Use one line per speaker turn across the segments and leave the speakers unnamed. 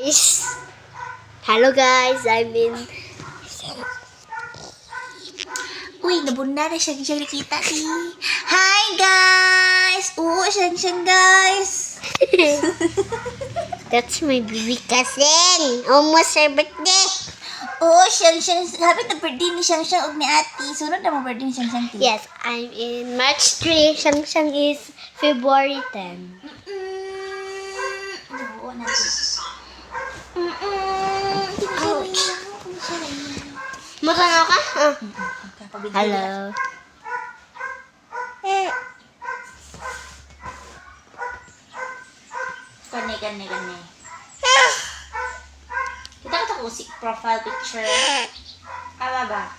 guys! Hello guys, I'm in...
Uy, nabunda na siyang nakita si. Hi guys! Oo, siyang guys.
That's my baby cousin. Almost her birthday.
Oo, siyang. Sabi na birthday ni siyang ug ni ate. Sunod na mo birthday ni siyang ti.
Yes, I'm in March 3. Shang is February 10.
Oo, natin.
Ouch. Matanaw ka? Ah. Hello.
Gani. Kita ko si profile picture. Aba ba?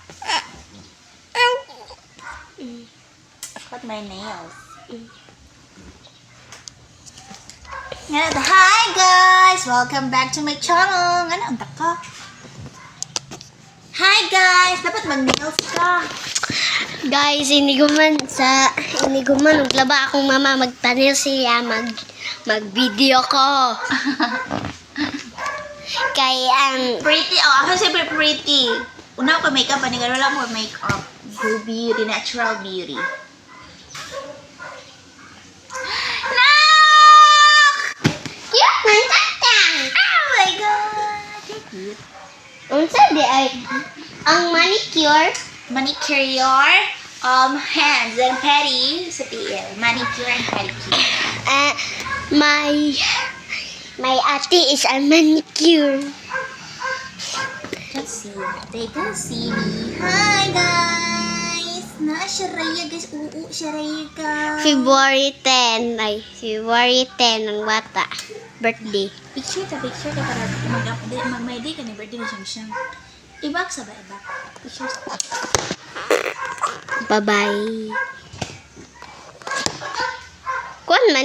Cut my nails. Hi guys! Welcome back to my channel. Ano ang taka? Hi guys! Dapat mag-nails ka.
Guys, iniguman uglaba akong mama magtanil siya mag-video ko. Kay ang
Pretty. Oh, ako siyempre pretty. Una ko makeup. Panigaro lang mo makeup. Go beauty. Natural beauty.
cute man tatang.
Oh my god! You're cute.
Unsa di ay ang manicure?
Manicure your hands and petty sa PL. Manicure and pedicure.
My ate is a manicure.
Let's see. They can see me. Hi guys! Siya guys. Oo, siya ka.
February 10. Ay, February 10 ang bata. Birthday.
Picture ka para mag-may day ka ni birthday ni siyang. Ibak sa ba? Ibak. Picture sa.
Bye-bye.